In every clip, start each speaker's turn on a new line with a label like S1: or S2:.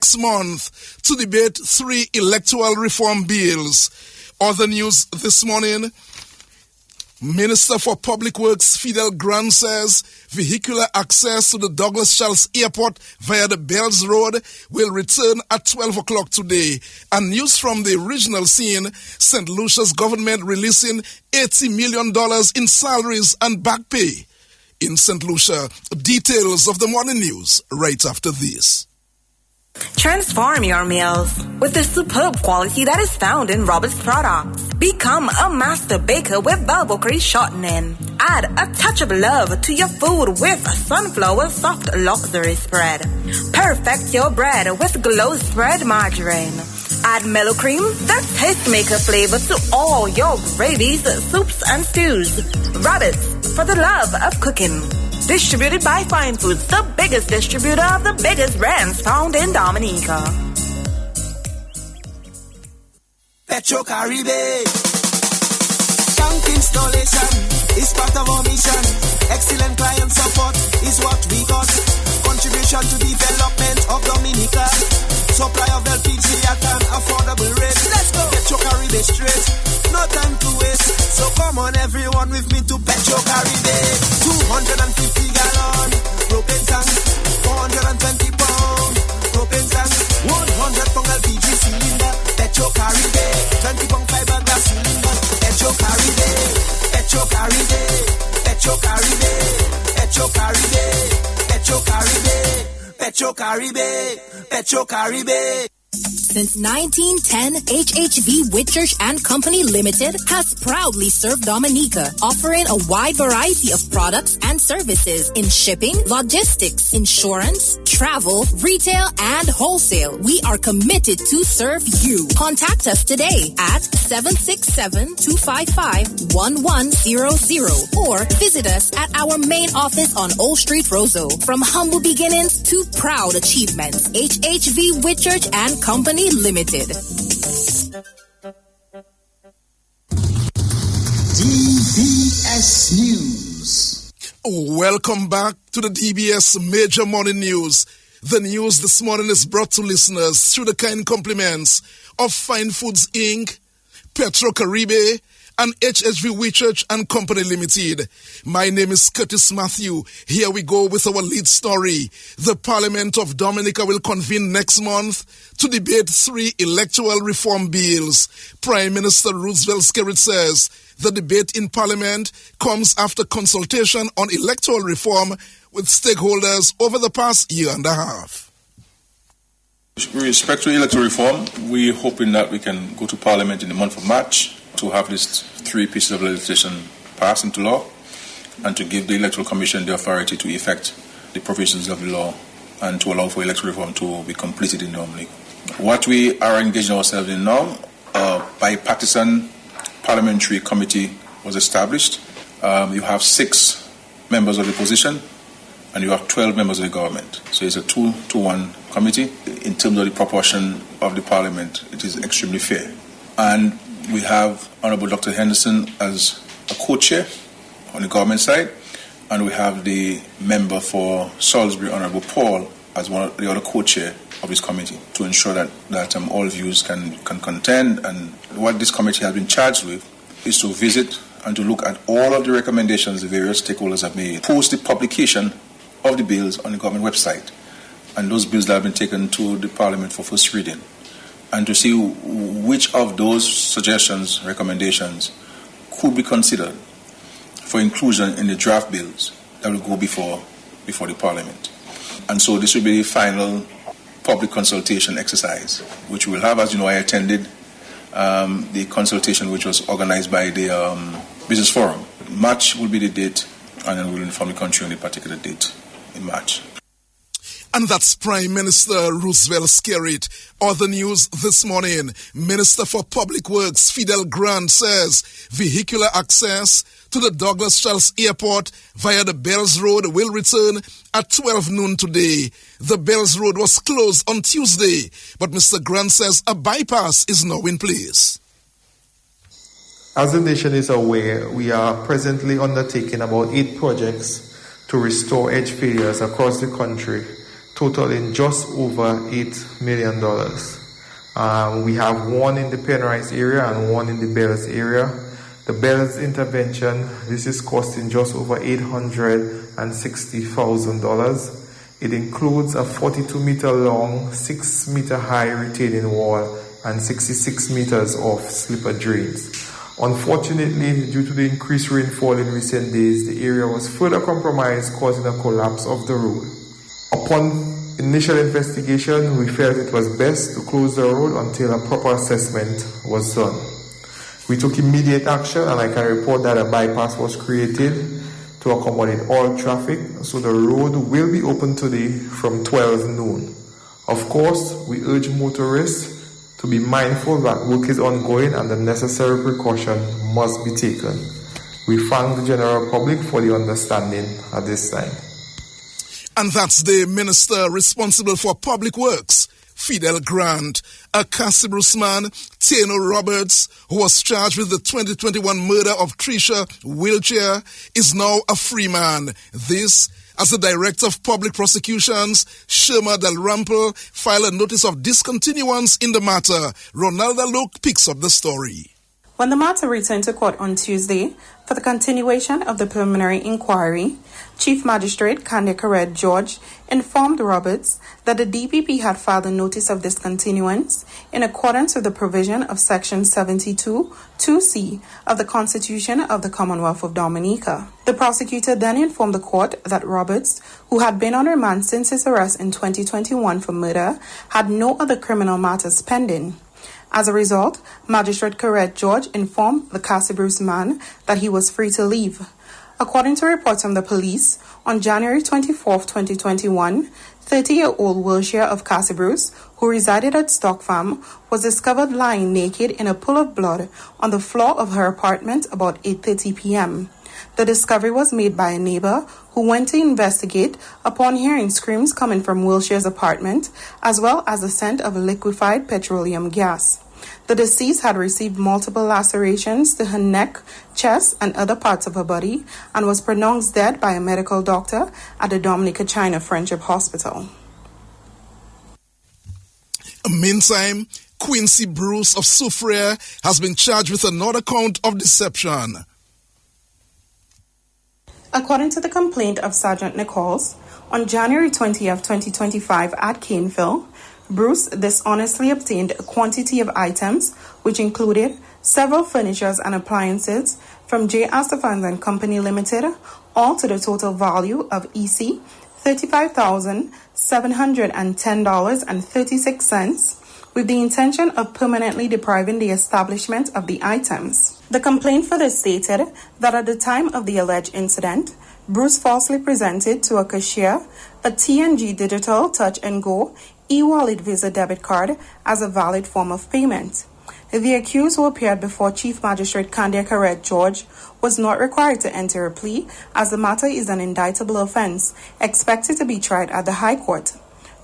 S1: next month to debate 3 electoral reform bills. Other news this morning, Minister for Public Works Fidel Grant says vehicular access to the Douglas Charles Airport via the Bells Road will return at 12 o'clock today. And news from the regional scene, St. Lucia's government releasing $80 million in salaries and back pay. In St. Lucia, details of the morning news right after this.
S2: Transform your meals with the superb quality that is found in Robert's products. Become a master baker with Velvo Crease shortening. Add a touch of love to your food with Sunflower Soft Luxury Spread. Perfect your bread with Glow Spread Margarine. Add mellow cream, the tastemaker flavor to all your gravies, soups, and stews. Robert's, for the love of cooking. Distributed by Fine Foods, the biggest distributor of the biggest brands found in Dominica.
S3: Petro Caribe. Tank installation is part of our mission. Excellent client support is what we got. Contribution to development of Dominica. Supply of LPG at an affordable rate. Let's go. Petro Caribe straight. No time to waste. So come on everyone with me to Petro Caribe. 250 gallon propane tank. 420 pound propane tank. 100 pound LPG cylinder. Petro Caribe. 20 pound fiberglass cylinder. Petro Caribe. Petro Caribe. Petro Caribe. Petro Caribe. Petro Caribe. Petro Caribe. Petro Caribe.
S4: Since 1910, HHV Whitchurch and Company Limited has proudly served Dominica, offering a wide variety of products and services in shipping, logistics, insurance, travel, retail, and wholesale. We are committed to serve you. Contact us today at 767-255-1100 or visit us at our main office on Old Street, Roseau. From humble beginnings to proud achievements, HHV Whitchurch and Company Limited.
S5: DBS News.
S1: Welcome back to the DBS Major Morning News. The news this morning is brought to listeners through the kind compliments of Fine Foods Inc., Petro Caribe, and HHV Whitchurch and Company Limited. My name is Curtis Matthew. Here we go with our lead story. The Parliament of Dominica will convene next month to debate 3 electoral reform bills. Prime Minister Roosevelt Skerrit says the debate in Parliament comes after consultation on electoral reform with stakeholders over the past year and a half.
S6: With respect to electoral reform, we're hoping that we can go to Parliament in the month of March to have these 3 pieces of legislation passed into law and to give the Electoral Commission the authority to effect the provisions of the law and to allow for electoral reform to be completed in Dominica. What we are engaging ourselves in now, a bipartisan parliamentary committee was established. You have 6 members of the opposition and you have 12 members of the government. So it's a 2-to-1 committee. In terms of the proportion of the parliament, it is extremely fair. And we have Honorable Dr. Henderson as a co-chair on the government side, and we have the member for Salisbury, Honorable Paul, as one of the other co-chair of this committee to ensure that all views can contend. And what this committee has been charged with is to visit and to look at all of the recommendations the various stakeholders have made, post the publication of the bills on the government website, and those bills that have been taken to the Parliament for first reading, and to see which of those suggestions, recommendations, could be considered for inclusion in the draft bills that will go before the Parliament. And so this will be the final public consultation exercise, which we will have. As you know, I attended the consultation which was organized by the Business Forum. March will be the date, and then we'll inform the country on a particular date in March.
S1: And that's Prime Minister Roosevelt Skerrit. Other news this morning, Minister for Public Works Fidel Grant says vehicular access to the Douglas Charles Airport via the Bells Road will return at 12 noon today. The Bells Road was closed on Tuesday, but Mr. Grant says a bypass is now in place.
S7: As the nation is aware, we are presently undertaking about 8 projects to restore edge failures across the country totaling just over $8 million. We have one in the Penrice area and one in the Bells area. The Bells intervention, this is costing just over $860,000. It includes a 42-meter long, 6-meter high retaining wall and 66 meters of slipper drains. Unfortunately, due to the increased rainfall in recent days, the area was further compromised, causing a collapse of the road. Upon initial investigation, we felt it was best to close the road until a proper assessment was done. We took immediate action, and I can report that a bypass was created to accommodate all traffic, so the road will be open today from 12 noon. Of course, we urge motorists to be mindful that work is ongoing and the necessary precaution must be taken. We thank the general public for the understanding at this time.
S1: And that's the minister responsible for public works, Fidel Grant. A Cassibruce man, Tano Roberts, who was charged with the 2021 murder of Tricia Wiltshire, is now a free man. This, as the Director of Public Prosecutions, Sherma Del Rampel, filed a notice of discontinuance in the matter. Ronaldo Luke picks up the story.
S5: When the matter returned to court on Tuesday for the continuation of the preliminary inquiry, Chief Magistrate Candia Caret George informed Roberts that the DPP had filed a notice of discontinuance in accordance with the provision of Section 72(2)(c) of the Constitution of the Commonwealth of Dominica. The prosecutor then informed the court that Roberts, who had been on remand since his arrest in 2021 for murder, had no other criminal matters pending. As a result, Magistrate Caret George informed the Cassibruce man that he was free to leave. According to reports from the police, on January 24, 2021, 30-year-old Wiltshire of Cassibruce, who resided at Stock Farm, was discovered lying naked in a pool of blood on the floor of her apartment about 8:30 p.m. The discovery was made by a neighbor who went to investigate upon hearing screams coming from Wiltshire's apartment, as well as the scent of liquefied petroleum gas. The deceased had received multiple lacerations to her neck, chest, and other parts of her body, and was pronounced dead by a medical doctor at the Dominica China Friendship Hospital.
S1: Meantime, Quincy Bruce of Soufriere has been charged with another count of deception.
S5: According to the complaint of Sergeant Nichols, on January 20th, 2025 at Caneville, Bruce dishonestly obtained a quantity of items which included several furnitures and appliances from J. Astafans and Company Limited, all to the total value of EC $35,710.36, with the intention of permanently depriving the establishment of the items. The complaint further stated that at the time of the alleged incident, Bruce falsely presented to a cashier a TNG Digital Touch and Go e-wallet Visa debit card as a valid form of payment. The accused, who appeared before Chief Magistrate Candia Caret George, was not required to enter a plea, as the matter is an indictable offense expected to be tried at the High Court.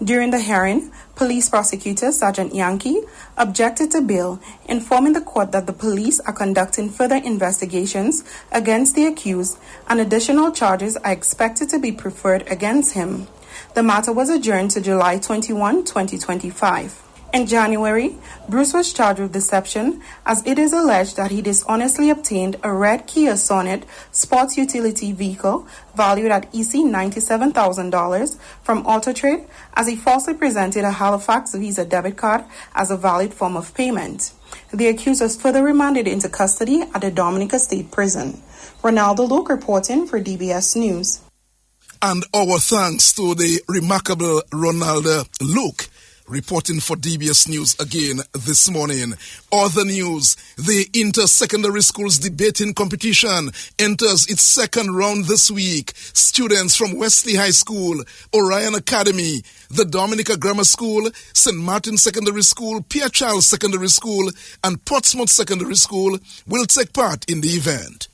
S5: During the hearing, police prosecutor Sergeant Yankee objected to bail, informing the court that the police are conducting further investigations against the accused and additional charges are expected to be preferred against him. The matter was adjourned to July 21, 2025. In January, Bruce was charged with deception, as it is alleged that he dishonestly obtained a red Kia Sonnet sports utility vehicle valued at EC $97,000 from AutoTrade, as he falsely presented a Halifax Visa debit card as a valid form of payment. The accused was further remanded into custody at the Dominica State Prison. Ronaldo Luke reporting for DBS News.
S1: And our thanks to the remarkable Ronaldo Luke, reporting for DBS News again this morning. Other news, the inter-secondary schools debating competition enters its second round this week. Students from Wesley High School, Orion Academy, the Dominica Grammar School, St. Martin Secondary School, Pierre Charles Secondary School, and Portsmouth Secondary School will take part in the event.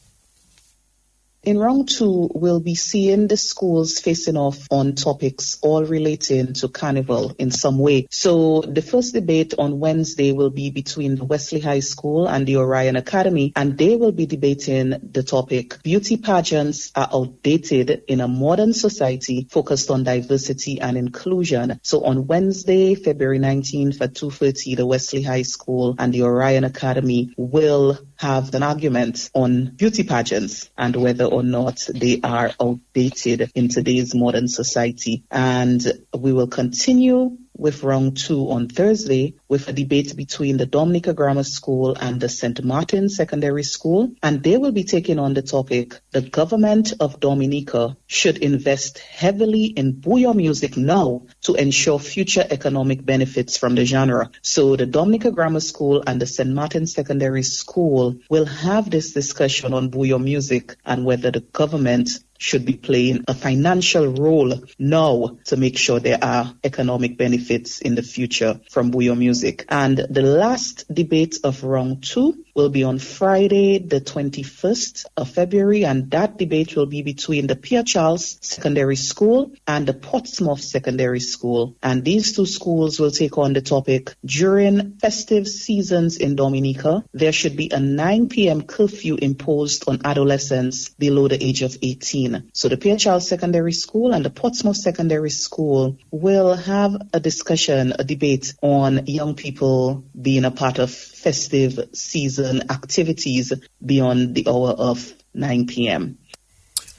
S8: In round 2, we'll be seeing the schools facing off on topics all relating to carnival in some way. So the first debate on Wednesday will be between the Wesley High School and the Orion Academy, and they will be debating the topic, beauty pageants are outdated in a modern society focused on diversity and inclusion. So on Wednesday, February 19th at 2:30, the Wesley High School and the Orion Academy will have an argument on beauty pageants and whether or not they are outdated in today's modern society. And we will continue with round 2 on Thursday with a debate between the Dominica Grammar School and the St. Martin Secondary School. And they will be taking on the topic, the government of Dominica should invest heavily in bouyon music now to ensure future economic benefits from the genre. So the Dominica Grammar School and the St. Martin Secondary School will have this discussion on bouyon music and whether the government should be playing a financial role now to make sure there are economic benefits in the future from bouyon music. And the last debate of round 2 will be on Friday, the 21st of February, and that debate will be between the Pierre Charles Secondary School and the Portsmouth Secondary School. And these two schools will take on the topic, during festive seasons in Dominica, there should be a 9 p.m. curfew imposed on adolescents below the age of 18. So the Pierre Charles Secondary School and the Portsmouth Secondary School will have a discussion, a debate on young people being a part of festive season activities beyond the hour of 9 p.m.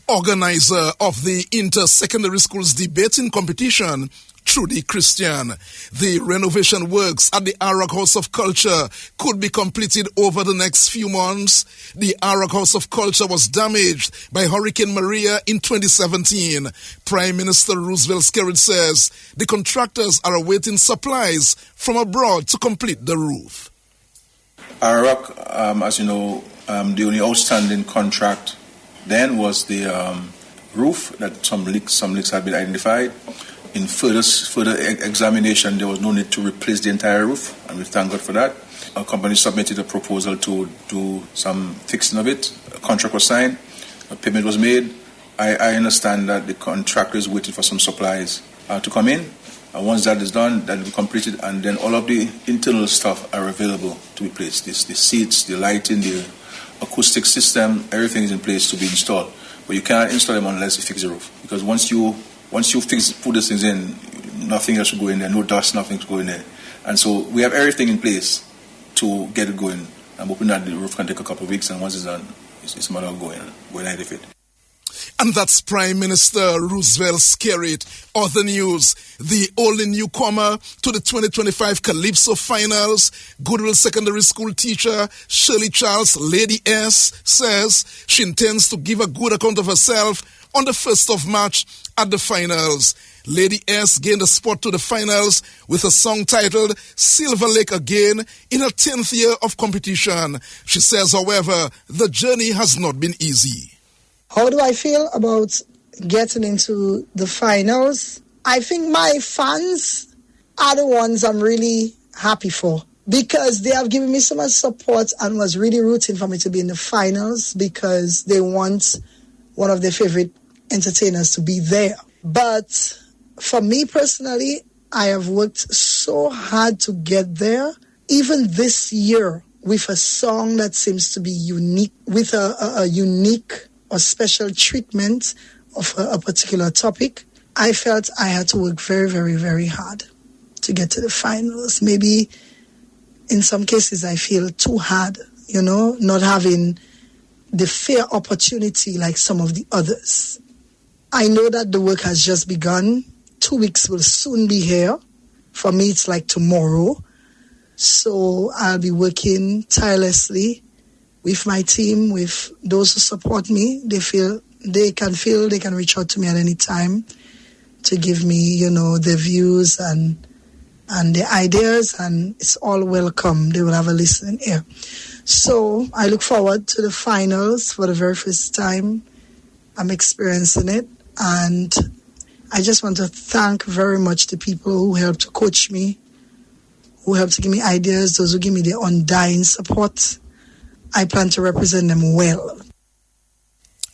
S1: Organizer of the Inter-Secondary Schools Debating Competition, Trudy Christian. The renovation works at the Arak House of Culture could be completed over the next few months. The Arak House of Culture was damaged by Hurricane Maria in 2017. Prime Minister Roosevelt Skerrit says the contractors are awaiting supplies from abroad to complete the roof.
S6: Arak, as you know, the only outstanding contract then was the roof, that some leaks had been identified. In further examination, there was no need to replace the entire roof, and we thank God for that. Our company submitted a proposal to do some fixing of it. A contract was signed, a payment was made. I understand that the contractor is waiting for some supplies to come in. And once that is done, that will be completed, and then all of the internal stuff are available to be placed. The seats, the lighting, the acoustic system, everything is in place to be installed. But you cannot install them unless you fix the roof, because once you put these things in, nothing else should go in there, no dust, nothing to go in there. And so we have everything in place to get it going. I'm hoping that the roof can take a couple of weeks, and once it's done, it's a matter of going ahead with it.
S1: And that's Prime Minister Roosevelt Skerrit. Other news, the only newcomer to the 2025 Calypso finals, Goodwill Secondary School teacher Shirley Charles, Lady S, says she intends to give a good account of herself on the 1st of March at the finals. Lady S gained a spot to the finals with a song titled Silver Lake Again in her 10th year of competition. She says, however, the journey has not been easy.
S9: How do I feel about getting into the finals? I think my fans are the ones I'm really happy for, because they have given me so much support and was really rooting for me to be in the finals, because they want one of their favorite entertainers to be there. But for me personally, I have worked so hard to get there. Even this year, with a song that seems to be unique, with a unique or special treatment of a particular topic, I felt I had to work very, very, very hard to get to the finals. Maybe in some cases I feel too hard, not having the fair opportunity like some of the others. I know that the work has just begun. 2 weeks will soon be here. For me, it's like tomorrow. So I'll be working tirelessly with my team, with those who support me. They can reach out to me at any time to give me, their views and their ideas, and it's all welcome. They will have a listening ear. So I look forward to the finals for the very first time. I'm experiencing it, and I just want to thank very much the people who helped to coach me, who helped to give me ideas, those who give me their undying support. I plan to represent them well.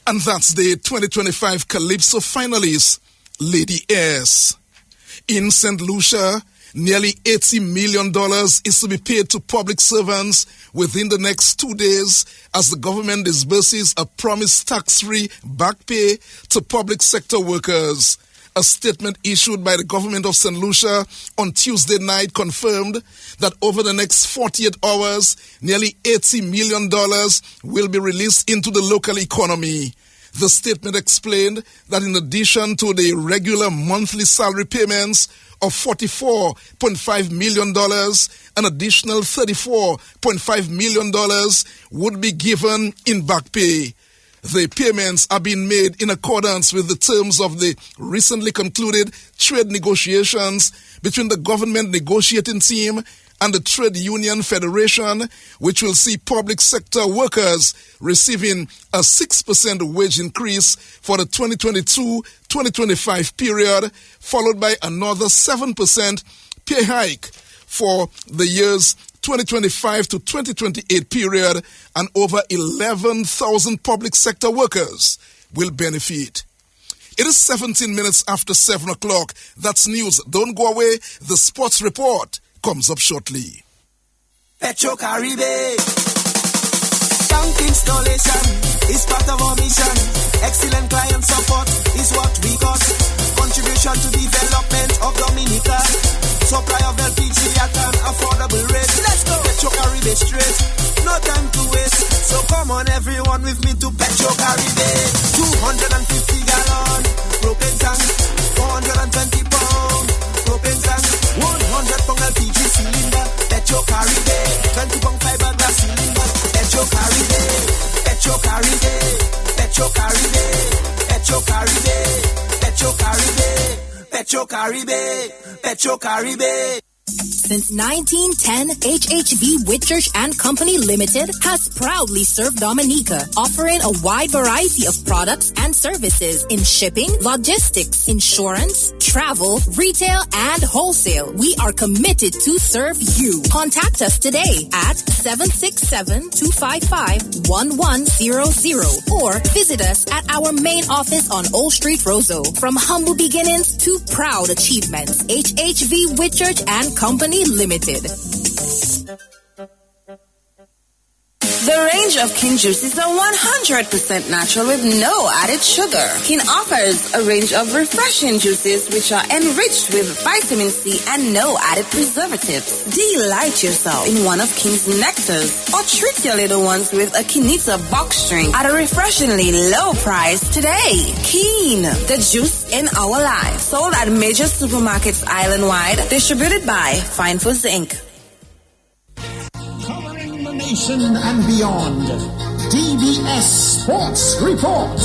S1: And that's the 2025 Calypso finalist, Lady S. In St. Lucia, nearly $80 million is to be paid to public servants within the next 2 days as the government disburses a promised tax-free back pay to public sector workers. A statement issued by the government of St. Lucia on Tuesday night confirmed that over the next 48 hours, nearly $80 million will be released into the local economy. The statement explained that in addition to the regular monthly salary payments of $44.5 million, an additional $34.5 million would be given in back pay. The payments are being made in accordance with the terms of the recently concluded trade negotiations between the government negotiating team and the Trade Union Federation, which will see public sector workers receiving a 6% wage increase for the 2022-2025 period, followed by another 7% pay hike for the years 2025 to 2028 period, and over 11,000 public sector workers will benefit. It is 17 minutes after 7 o'clock. That's news. Don't go away. The sports report comes up shortly.
S3: Petro Caribe. Tank installation is part of our mission. Excellent client support is what we got. Contribution to development of Dominica. Supply of LPG at an affordable rate. Let's go. Petro Caribe straight. No time to waste. So come on everyone with me to Petro Caribe. 250 gallon propane tank. 420 pound propane tank. 100 pound LPG cylinder. Petro Caribe. 20 pound fiberglass cylinder. Petro Caribe. Petro Caribe. Petro Caribe. Petro Caribe. Petro Caribe. Petro Caribe. Petro Caribe.
S4: Since 1910, HHV Whitchurch and Company Limited has proudly served Dominica, offering a wide variety of products and services in shipping, logistics, insurance, travel, retail, and wholesale. We are committed to serve you. Contact us today at 767-255-1100 or visit us at our main office on Old Street, Roseau. From humble beginnings to proud achievements, HHV Whitchurch and Company Limited.
S2: The range of King juices are 100% natural with no added sugar. King offers a range of refreshing juices which are enriched with vitamin C and no added preservatives. Delight yourself in one of King's nectars or treat your little ones with a Kinita box drink at a refreshingly low price today. King, the juice in our lives. Sold at major supermarkets island-wide. Distributed by Fine Foods Inc.
S10: Nation and beyond. DBS Sports Report.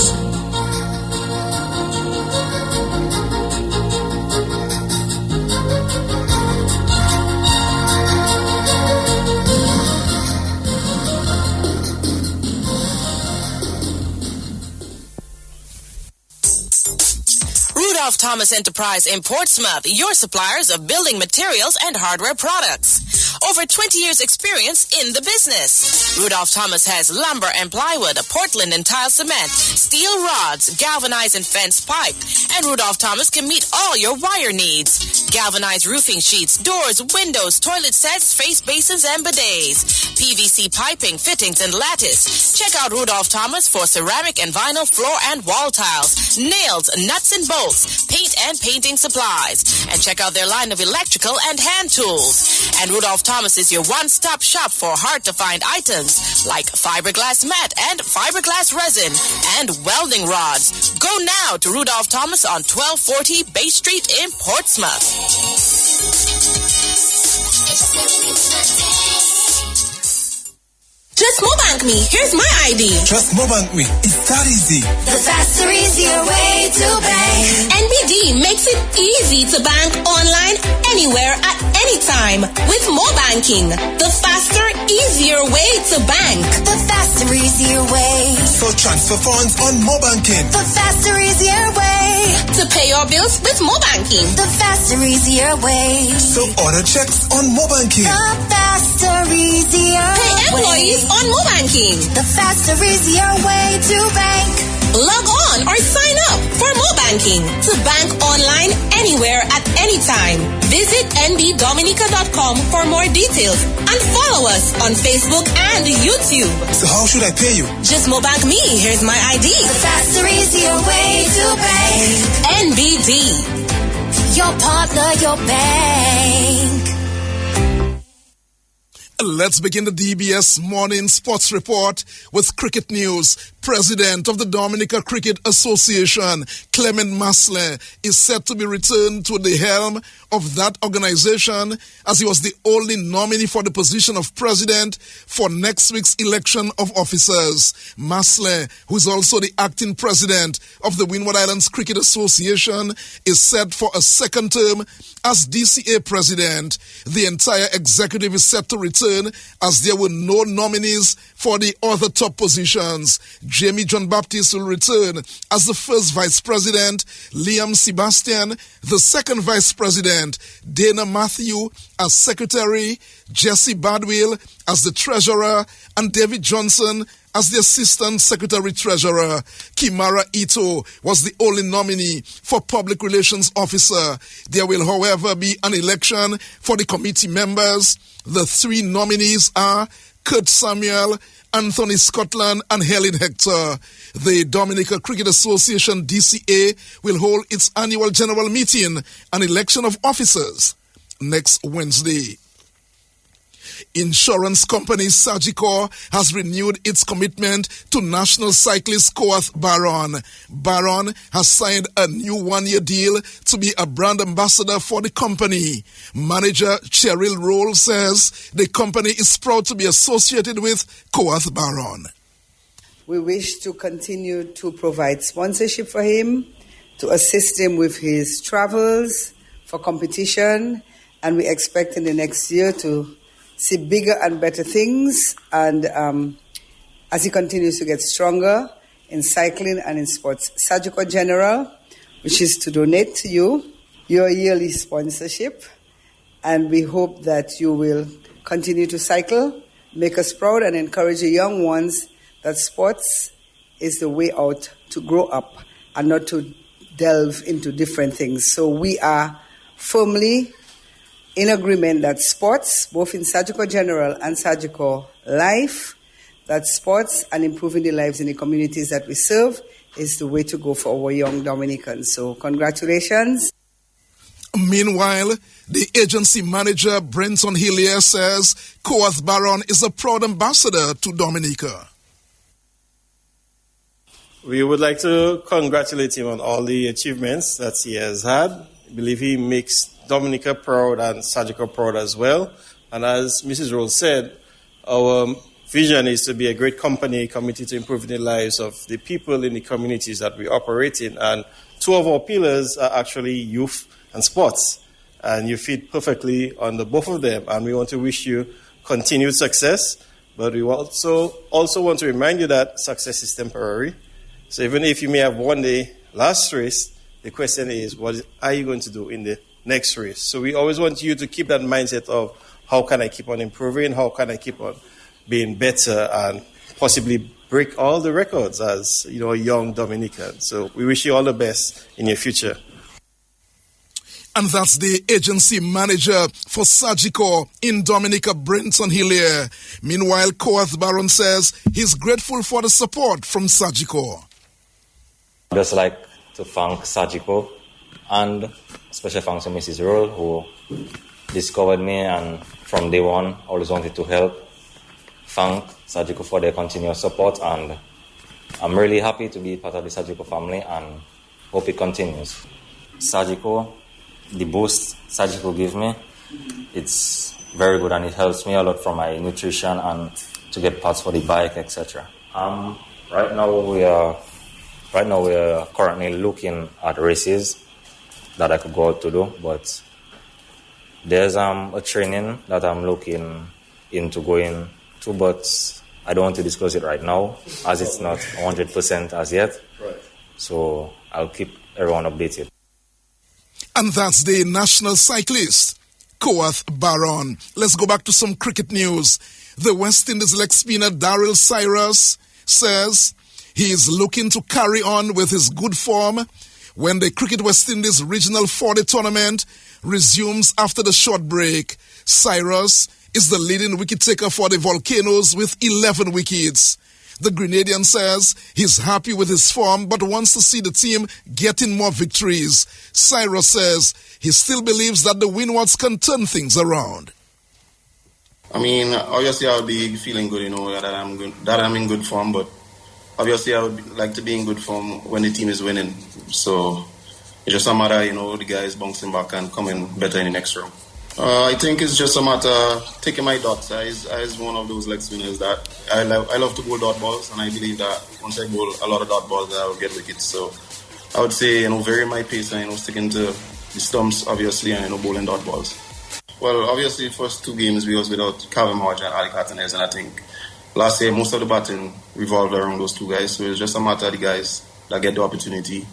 S11: Rudolph Thomas Enterprise in Portsmouth, your suppliers of building materials and hardware products. Over 20 years experience in the business. Rudolph Thomas has lumber and plywood, Portland and tile cement, steel rods, galvanized and fence pipe, and Rudolph Thomas can meet all your wire needs. Galvanized roofing sheets, doors, windows, toilet sets, face basins, and bidets. PVC piping, fittings, and lattice. Check out Rudolph Thomas for ceramic and vinyl floor and wall tiles, nails, nuts and bolts, paint and painting supplies. And check out their line of electrical and hand tools. And Rudolph Thomas is your one-stop shop for hard-to-find items like fiberglass mat and fiberglass resin and welding rods. Go now to Rudolph Thomas on 1240 Bay Street in Portsmouth.
S12: Just Mobank me. Here's my ID.
S13: Just Mobank me. It's that easy.
S12: The faster, easier way to bank. NBD makes it easy to bank online, anywhere, at any time with Mobanking. The faster, easier way to bank.
S14: The faster, easier way.
S13: So transfer funds on Mobanking.
S14: The faster, easier way.
S12: To pay your bills with Mobanking.
S14: The faster, easier way.
S13: So order checks on Mobanking.
S14: The faster, easier
S12: way. Pay employees on Mobanking.
S14: The faster, easier way to bank.
S12: Log on or sign up for Mo Banking to bank online anywhere at any time. Visit nbdominica.com for more details and follow us on Facebook and YouTube.
S13: So how should I pay you?
S12: Just Mo Bank me. Here's my ID.
S14: The faster, easier way to bank.
S12: NBD.
S14: Your partner, your bank.
S1: Let's begin the DBS Morning Sports Report with cricket news. President of the Dominica Cricket Association, Clement Masler, is set to be returned to the helm of that organization as he was the only nominee for the position of president for next week's election of officers. Masler, who is also the acting president of the Windward Islands Cricket Association, is set for a second term as DCA president. The entire executive is set to return as there were no nominees for the other top positions. Jamie John Baptiste will return as the first vice president, Liam Sebastian, the second vice president, Dana Matthew as secretary, Jesse Badwill as the treasurer, and David Johnson as the assistant secretary treasurer. Kimara Ito was the only nominee for public relations officer. There will, however, be an election for the committee members. The three nominees are Kurt Samuel, Anthony Scotland, and Helen Hector. The Dominica Cricket Association, DCA, will hold its annual general meeting and election of officers next Wednesday. Insurance company Sagicor has renewed its commitment to national cyclist Koath Baron. Baron has signed a new one-year deal to be a brand ambassador for the company. Manager Cheryl Roll says the company is proud to be associated with Koath Baron.
S15: We wish to continue to provide sponsorship for him, to assist him with his travels for competition, and we expect in the next year to see bigger and better things, and as he continues to get stronger in cycling and in sports. Sagicor General, which is to donate to you your yearly sponsorship, and we hope that you will continue to cycle, make us proud, and encourage the young ones that sports is the way out to grow up and not to delve into different things. So we are firmly in agreement that sports, both in Sagicor General and Sagicor Life, that sports and improving the lives in the communities that we serve is the way to go for our young Dominicans. So congratulations.
S1: Meanwhile, the agency manager, Brenton Hillier, says Koath Baron is a proud ambassador to Dominica.
S16: We would like to congratulate him on all the achievements that he has had. I believe he makes Dominica proud and Sagicor proud as well. And as Mrs. Roll said, our vision is to be a great company committed to improving the lives of the people in the communities that we operate in. And two of our pillars are actually youth and sports. And you fit perfectly on the both of them. And we want to wish you continued success. But we also want to remind you that success is temporary. So even if you may have won the last race, the question is, what are you going to do in the next race? So we always want you to keep that mindset of how can I keep on improving, how can I keep on being better and possibly break all the records as, you know, a young Dominican. So we wish you all the best in your future.
S1: And that's the agency manager for Sagicor in Dominica, Brenton Hillier. Meanwhile, Koath Baron says he's grateful for the support from Sagicor.
S17: I'd just like to thank Sagicor and special thanks to Mrs. Roll, who discovered me and from day one always wanted to help. Thank Sagicor for their continuous support, and I'm really happy to be part of the Sagicor family and hope it continues. Sagicor, the boost Sagicor gives me, it's very good and it helps me a lot for my nutrition and to get parts for the bike, etc. Right now we are currently looking at races that I could go out to do, but there's a training that I'm looking into going to, but I don't want to disclose it right now as it's not 100% as yet. Right. So I'll keep everyone updated.
S1: And that's the national cyclist, Koath Baron. Let's go back to some cricket news. The West Indies leg spinner Daryl Cyrus says He is looking to carry on with his good form when the Cricket West Indies Regional 4-Day Tournament resumes after the short break. Cyrus is the leading wicket taker for the Volcanoes with 11 wickets. The Grenadian says he's happy with his form but wants to see the team getting more victories. Cyrus says he still believes that the Windwards can turn things around.
S18: I mean, obviously I would be feeling good, that I'm in good form, but obviously I would like to be in good form when the team is winning. So it's just a matter, the guys bouncing back and coming better in the next round. I think it's just a matter of taking my dots. I is one of those leg spinners that I love to bowl dot balls, and I believe that once I bowl a lot of dot balls, I will get wickets. So I would say, vary my pace and, sticking to the stumps, obviously, and, bowling dot balls. Well, obviously, first two games we was without Calvin Hodge and Ali Cartonez, and I think last year most of the batting revolved around those two guys. So it's just a matter of the guys that get the opportunity.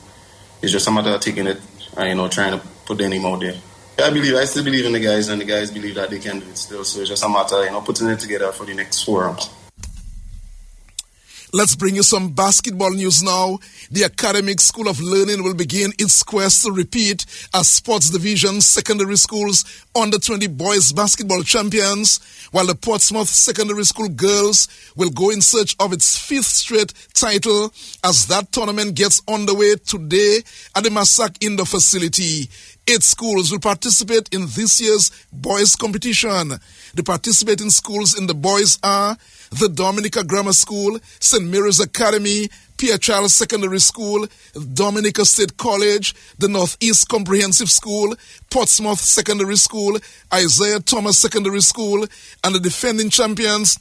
S18: It's just a matter of taking it and, trying to put their name out there. I still believe in the guys, and the guys believe that they can do it still. So it's just a matter, putting it together for the next 4 rounds.
S1: Let's bring you some basketball news now. The Academic School of Learning will begin its quest to repeat as Sports Division Secondary School's Under-20 Boys Basketball Champions, while the Portsmouth Secondary School Girls will go in search of its 5th straight title as that tournament gets underway today at the Massac Indoor Facility. 8 schools will participate in this year's boys competition. The participating schools in the boys are the Dominica Grammar School, St. Mary's Academy, Pierre Charles Secondary School, Dominica State College, the Northeast Comprehensive School, Portsmouth Secondary School, Isaiah Thomas Secondary School, and the defending champions,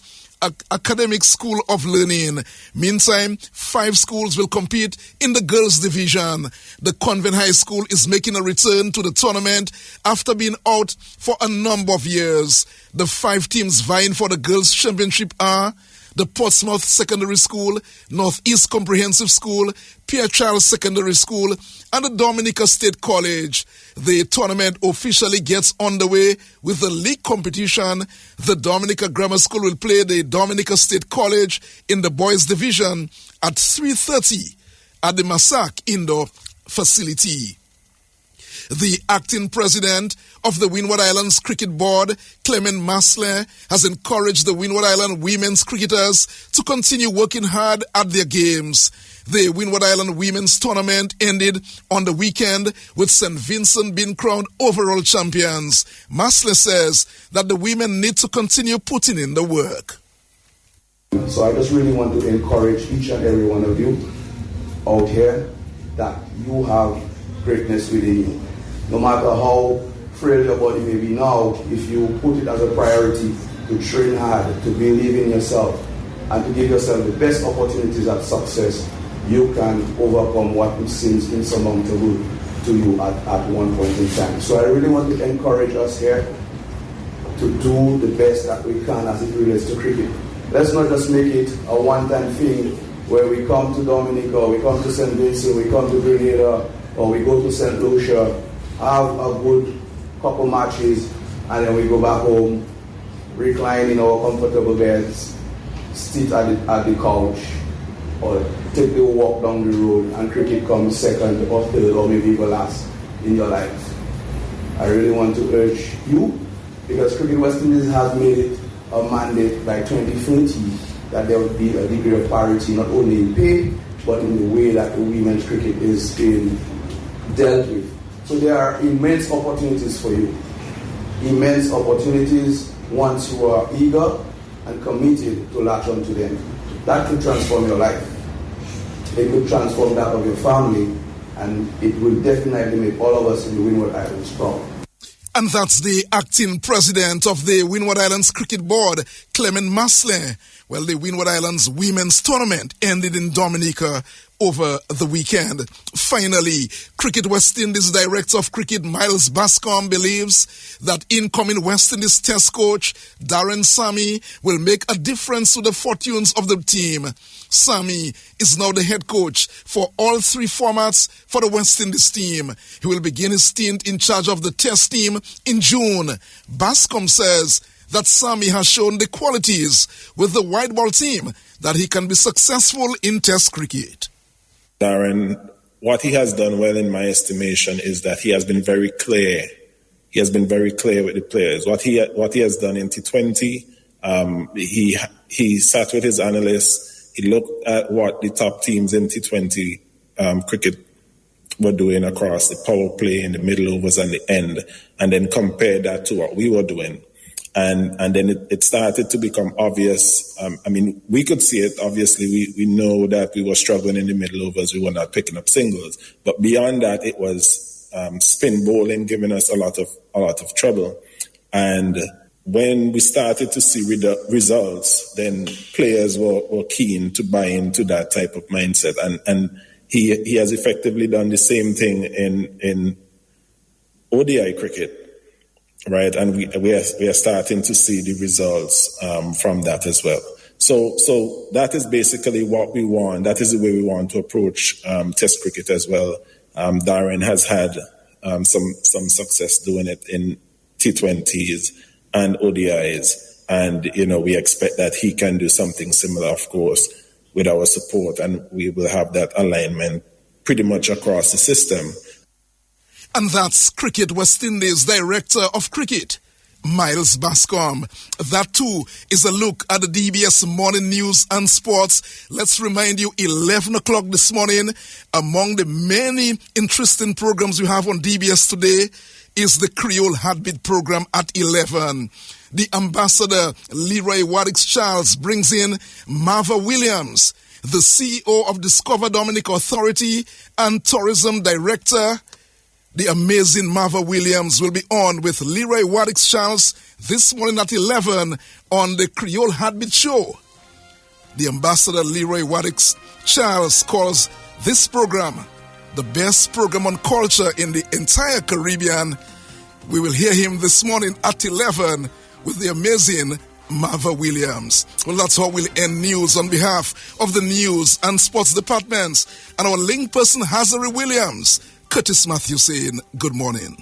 S1: Academic School of Learning. Meantime, 5 schools will compete in the girls division. The Convent High School is making a return to the tournament after being out for a number of years. The 5 teams vying for the girls championship are the Portsmouth Secondary School, Northeast Comprehensive School, Pierre Charles Secondary School, and the Dominica State College. The tournament officially gets underway with the league competition. The Dominica Grammar School will play the Dominica State College in the boys division at 3:30 at the Massac Indoor Facility. The acting president of the Windward Islands Cricket Board, Clement Masler, has encouraged the Windward Island women's cricketers to continue working hard at their games. The Windward Island Women's Tournament ended on the weekend with St. Vincent being crowned overall champions. Masler says that the women need to continue putting in the work.
S19: So I just really want to encourage each and every one of you out here that you have greatness within you. No matter how frail your body may be now, if you put it as a priority to train hard, to believe in yourself, and to give yourself the best opportunities at success, you can overcome what seems insurmountable to you at one point in time. So I really want to encourage us here to do the best that we can as it relates to cricket. Let's not just make it a one-time thing where we come to Dominica, we come to St. Vincent, we come to Grenada, or we go to St. Lucia, have a good couple matches, and then we go back home, recline in our comfortable beds, sit at the couch, or take the walk down the road, and cricket comes second or third or maybe even last in your life. I really want to urge you, because Cricket West Indies has made it a mandate by 2030 that there will be a degree of parity not only in pay, but in the way that the women's cricket is being dealt with. So there are immense opportunities for you. Immense opportunities once you are eager and committed to latch onto them. That could transform your life. It could transform that of your family, and it will definitely make all of us in the Windward Islands proud.
S1: And that's the acting president of the Windward Islands Cricket Board, Clement Masler. Well, the Windward Islands Women's Tournament ended in Dominica over the weekend. Finally, Cricket West Indies Director of Cricket Miles Bascom believes that incoming West Indies Test coach Darren Sammy will make a difference to the fortunes of the team. Sammy is now the head coach for all 3 formats for the West Indies team. He will begin his stint in charge of the Test team in June. Bascom says that Sammy has shown the qualities with the white ball team that he can be successful in Test cricket.
S20: Darren, what he has done well in my estimation is that he has been very clear. He has been very clear with the players. What he has done in T20, he sat with his analysts. He looked at what the top teams in T20 cricket were doing across the power play in the middle overs and the end, and then compared that to what we were doing. And then it started to become obvious. We could see it. Obviously, we know that we were struggling in the middle overs. We were not picking up singles. But beyond that, it was spin bowling giving us a lot of trouble. And when we started to see results, then players were keen to buy into that type of mindset. And he has effectively done the same thing in ODI cricket. Right, and we are starting to see the results from that as well. So that is basically what we want. That is the way we want to approach Test cricket as well. Darren has had some success doing it in T20s and ODIs, and we expect that he can do something similar, of course, with our support, and we will have that alignment pretty much across the system.
S1: And that's Cricket West Indies Director of Cricket, Miles Bascom. That too is a look at the DBS Morning News and Sports. Let's remind you, 11 o'clock this morning, among the many interesting programs we have on DBS today is the Creole Heartbeat program at 11. The ambassador, Leroy Wadix-Charles, brings in Marva Williams, the CEO of Discover Dominic Authority and Tourism Director. The amazing Marva Williams will be on with Leroy Wadix-Charles this morning at 11 on the Creole Heartbeat Show. The ambassador Leroy Wadix-Charles calls this program the best program on culture in the entire Caribbean. We will hear him this morning at 11 with the amazing Marva Williams. Well, that's how we'll end news on behalf of the news and sports departments and our link person, Hazari Williams. Curtis Matthew saying good morning.